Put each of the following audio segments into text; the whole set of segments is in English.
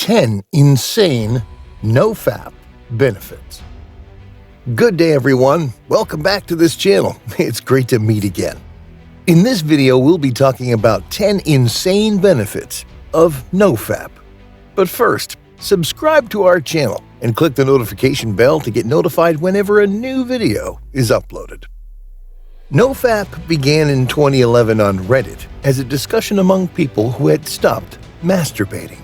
10 insane NOFAP benefits. Good day, everyone. Welcome back to this channel. It's great to meet again. In this video, we'll be talking about 10 insane benefits of NOFAP. But first, subscribe to our channel and click the notification bell to get notified whenever a new video is uploaded. NOFAP began in 2011 on Reddit as a discussion among people who had stopped masturbating.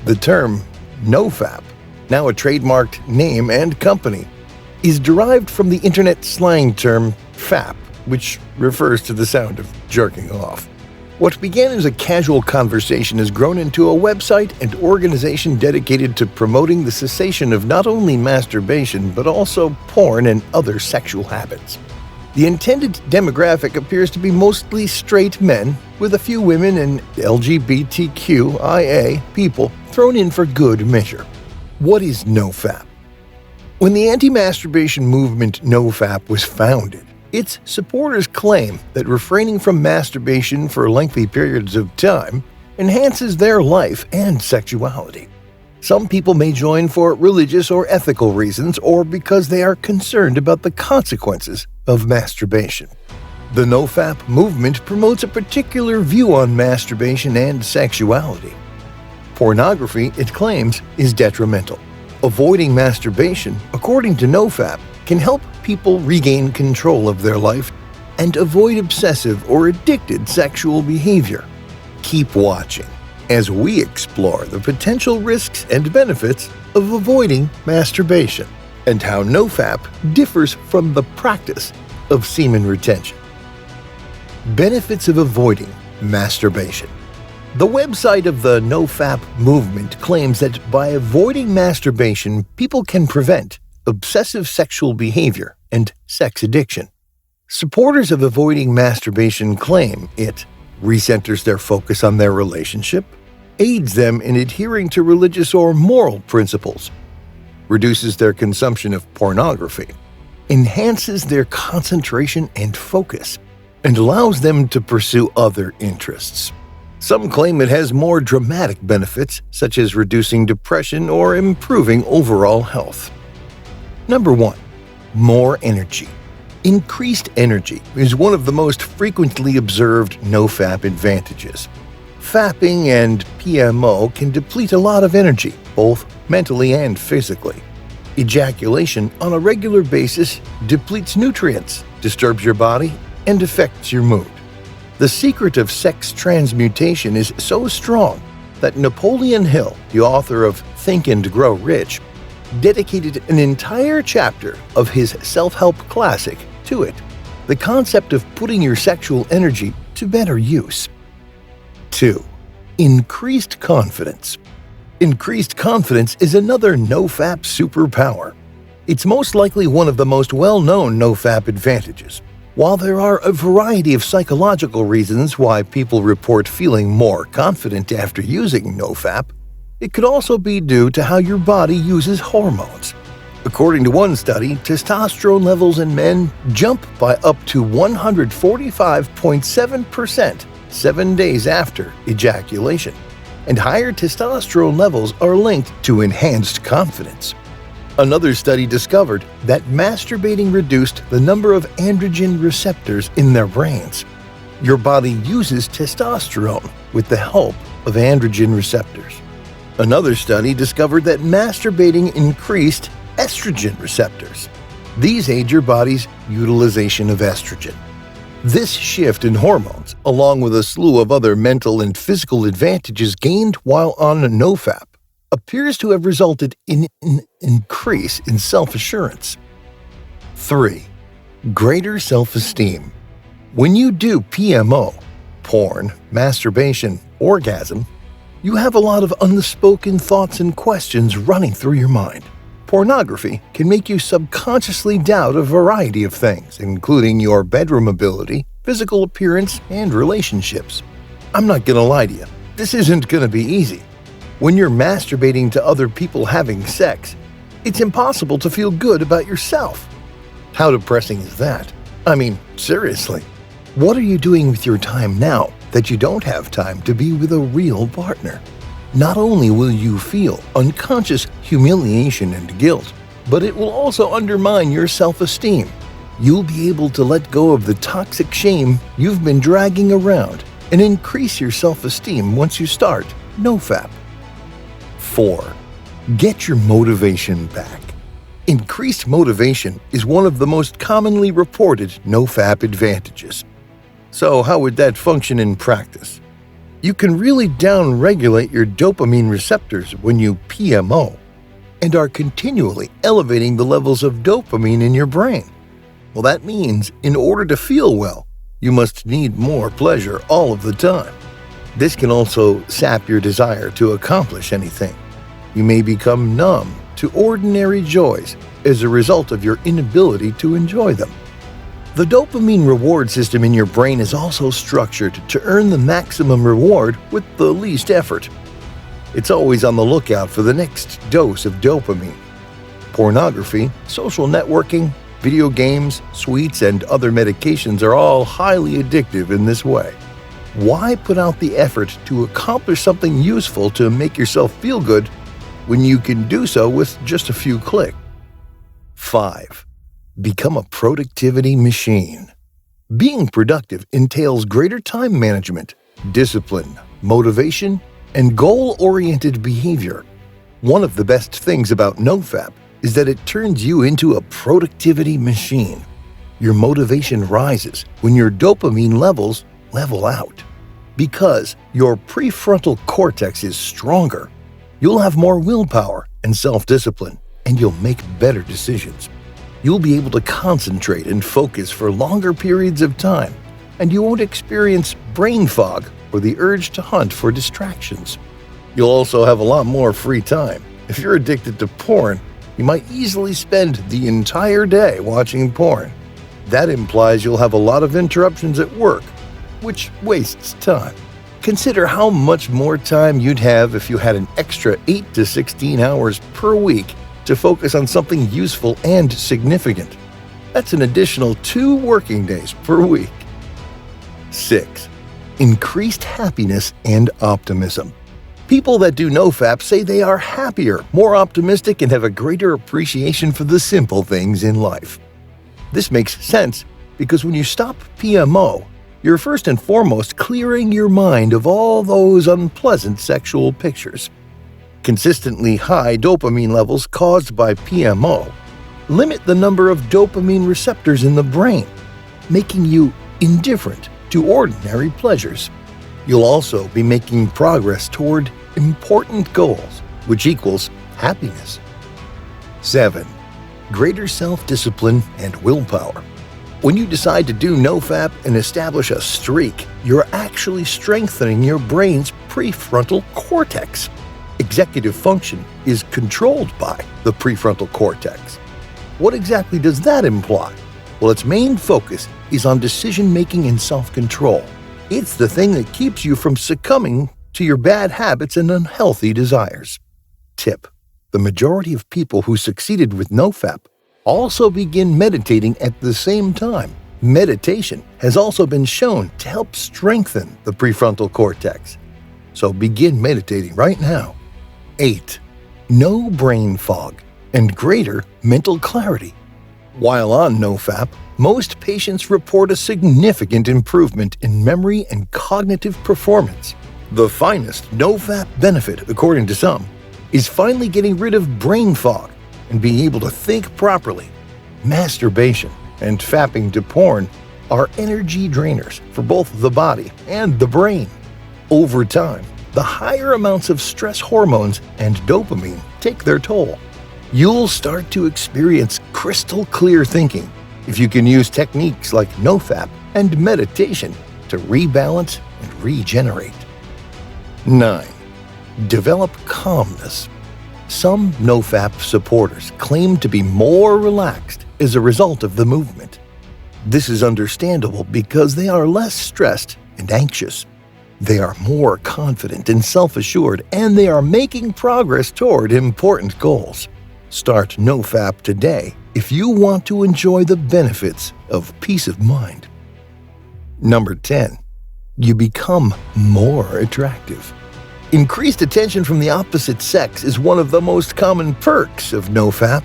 The term NOFAP, now a trademarked name and company, is derived from the internet slang term FAP, which refers to the sound of jerking off. What began as a casual conversation has grown into a website and organization dedicated to promoting the cessation of not only masturbation but also porn and other sexual habits. The intended demographic appears to be mostly straight men, with a few women and LGBTQIA people thrown in for good measure. What is NOFAP? When the anti-masturbation movement NOFAP was founded, its supporters claim that refraining from masturbation for lengthy periods of time enhances their life and sexuality. Some people may join for religious or ethical reasons or because they are concerned about the consequences of masturbation. The NOFAP movement promotes a particular view on masturbation and sexuality. Pornography, it claims, is detrimental. Avoiding masturbation, according to NOFAP, can help people regain control of their life and avoid obsessive or addicted sexual behavior. Keep watching as we explore the potential risks and benefits of avoiding masturbation and how NOFAP differs from the practice of semen retention. Benefits of avoiding masturbation. The website of the NOFAP movement claims that by avoiding masturbation, people can prevent obsessive sexual behavior and sex addiction. Supporters of avoiding masturbation claim it recenters their focus on their relationship, aids them in adhering to religious or moral principles, reduces their consumption of pornography, enhances their concentration and focus, and allows them to pursue other interests. Some claim it has more dramatic benefits, such as reducing depression or improving overall health. Number 1. More energy. Increased energy is one of the most frequently observed NOFAP advantages. Fapping and PMO can deplete a lot of energy, both mentally and physically. Ejaculation on a regular basis depletes nutrients, disturbs your body, and affects your mood. The secret of sex transmutation is so strong that Napoleon Hill, the author of Think and Grow Rich, dedicated an entire chapter of his self-help classic to it, the concept of putting your sexual energy to better use. 2. Increased confidence. Increased confidence is another NOFAP superpower. It's most likely one of the most well-known NOFAP advantages. While there are a variety of psychological reasons why people report feeling more confident after using NOFAP, it could also be due to how your body uses hormones. According to one study, testosterone levels in men jump by up to 145.7% 7 days after ejaculation, and higher testosterone levels are linked to enhanced confidence. Another study discovered that masturbating reduced the number of androgen receptors in their brains. Your body uses testosterone with the help of androgen receptors. Another study discovered that masturbating increased estrogen receptors. These aid your body's utilization of estrogen. This shift in hormones, along with a slew of other mental and physical advantages gained while on NOFAP, appears to have resulted in an increase in self-assurance. 3. Greater self-esteem. When you do PMO, porn, masturbation, orgasm, you have a lot of unspoken thoughts and questions running through your mind. Pornography can make you subconsciously doubt a variety of things, including your bedroom ability, physical appearance, and relationships. I'm not gonna lie to you, this isn't gonna be easy. When you're masturbating to other people having sex, it's impossible to feel good about yourself. How depressing is that? I mean, seriously. What are you doing with your time now that you don't have time to be with a real partner? Not only will you feel unconscious humiliation and guilt, but it will also undermine your self-esteem. You'll be able to let go of the toxic shame you've been dragging around and increase your self-esteem once you start NOFAP. 4. Get your motivation back. Increased motivation is one of the most commonly reported NOFAP advantages. So how would that function in practice? You can really downregulate your dopamine receptors when you PMO and are continually elevating the levels of dopamine in your brain. Well, that means in order to feel well, you must need more pleasure all of the time. This can also sap your desire to accomplish anything. You may become numb to ordinary joys as a result of your inability to enjoy them. The dopamine reward system in your brain is also structured to earn the maximum reward with the least effort. It's always on the lookout for the next dose of dopamine. Pornography, social networking, video games, sweets, and other medications are all highly addictive in this way. Why put out the effort to accomplish something useful to make yourself feel good when you can do so with just a few clicks? 5. Become a productivity machine. Being productive entails greater time management, discipline, motivation, and goal-oriented behavior. One of the best things about NOFAP is that it turns you into a productivity machine. Your motivation rises when your dopamine levels level out. Because your prefrontal cortex is stronger, you'll have more willpower and self-discipline, and you'll make better decisions. You'll be able to concentrate and focus for longer periods of time, and you won't experience brain fog or the urge to hunt for distractions. You'll also have a lot more free time. If you're addicted to porn, you might easily spend the entire day watching porn. That implies you'll have a lot of interruptions at work, which wastes time. Consider how much more time you'd have if you had an extra 8 to 16 hours per week to focus on something useful and significant. That's an additional 2 working days per week. 6. Increased happiness and optimism. People that do NOFAP say they are happier, more optimistic, and have a greater appreciation for the simple things in life. This makes sense because when you stop PMO, you're first and foremost clearing your mind of all those unpleasant sexual pictures. Consistently high dopamine levels caused by PMO limit the number of dopamine receptors in the brain, making you indifferent to ordinary pleasures. You'll also be making progress toward important goals, which equals happiness. 7. Greater self-discipline and willpower. When you decide to do NOFAP and establish a streak, you're actually strengthening your brain's prefrontal cortex. Executive function is controlled by the prefrontal cortex. What exactly does that imply? Well, its main focus is on decision-making and self-control. It's the thing that keeps you from succumbing to your bad habits and unhealthy desires. Tip: the majority of people who succeeded with NOFAP also begin meditating at the same time. Meditation has also been shown to help strengthen the prefrontal cortex. So begin meditating right now. 8. No brain fog and greater mental clarity. While on NOFAP, most patients report a significant improvement in memory and cognitive performance. The finest NOFAP benefit, according to some, is finally getting rid of brain fog and being able to think properly. Masturbation and fapping to porn are energy drainers for both the body and the brain. Over time, the higher amounts of stress hormones and dopamine take their toll. You'll start to experience crystal clear thinking if you can use techniques like NOFAP and meditation to rebalance and regenerate. 9. Develop calmness. Some NOFAP supporters claim to be more relaxed as a result of the movement. This is understandable because they are less stressed and anxious. They are more confident and self-assured, and they are making progress toward important goals. Start NOFAP today if you want to enjoy the benefits of peace of mind. Number 10. You become more attractive. Increased attention from the opposite sex is one of the most common perks of NOFAP.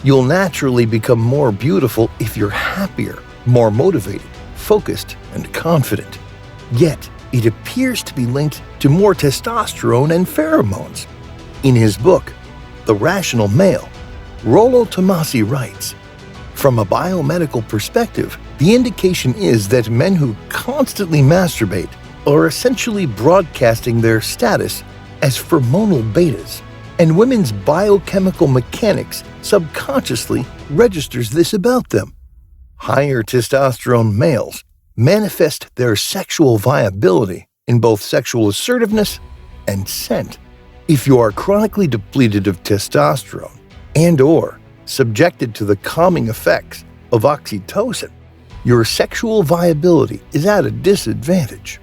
You'll naturally become more beautiful if you're happier, more motivated, focused, and confident. Yet, it appears to be linked to more testosterone and pheromones. In his book, The Rational Male, Rollo Tomassi writes, "From a biomedical perspective, the indication is that men who constantly masturbate are essentially broadcasting their status as hormonal betas, and women's biochemical mechanics subconsciously registers this about them. Higher testosterone males manifest their sexual viability in both sexual assertiveness and scent. If you are chronically depleted of testosterone and/or subjected to the calming effects of oxytocin, your sexual viability is at a disadvantage."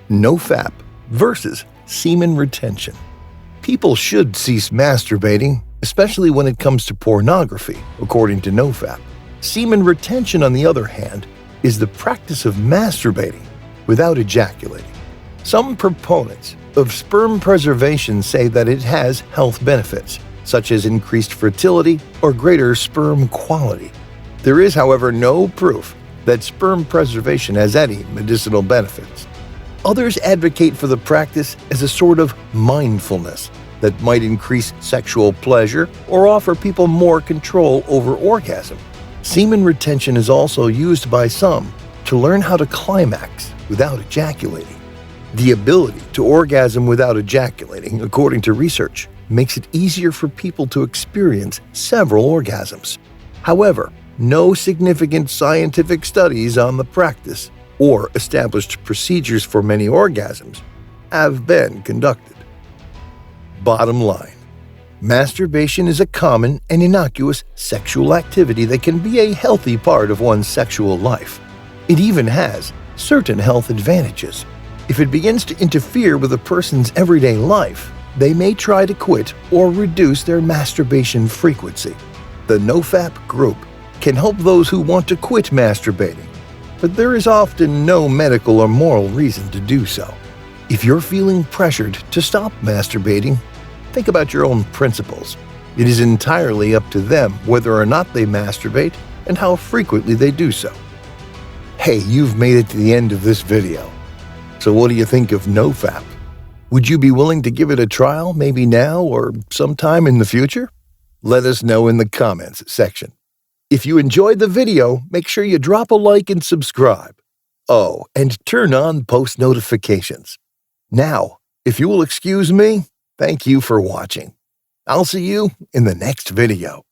NOFAP versus semen retention. People should cease masturbating, especially when it comes to pornography, according to NOFAP. Semen retention, on the other hand, is the practice of masturbating without ejaculating. Some proponents of sperm preservation say that it has health benefits, such as increased fertility or greater sperm quality. There is, however, no proof that sperm preservation has any medicinal benefits. Others advocate for the practice as a sort of mindfulness that might increase sexual pleasure or offer people more control over orgasm. Semen retention is also used by some to learn how to climax without ejaculating. The ability to orgasm without ejaculating, according to research, makes it easier for people to experience several orgasms. However, no significant scientific studies on the practice or established procedures for many orgasms have been conducted. Bottom line, masturbation is a common and innocuous sexual activity that can be a healthy part of one's sexual life. It even has certain health advantages. If it begins to interfere with a person's everyday life, they may try to quit or reduce their masturbation frequency. The NOFAP group can help those who want to quit masturbating, but there is often no medical or moral reason to do so. If you're feeling pressured to stop masturbating, think about your own principles. It is entirely up to them whether or not they masturbate and how frequently they do so. Hey, you've made it to the end of this video. So what do you think of NOFAP? Would you be willing to give it a trial, maybe now or sometime in the future? Let us know in the comments section. If you enjoyed the video, make sure you drop a like and subscribe. Oh, and turn on post notifications. Now, if you will excuse me, thank you for watching. I'll see you in the next video.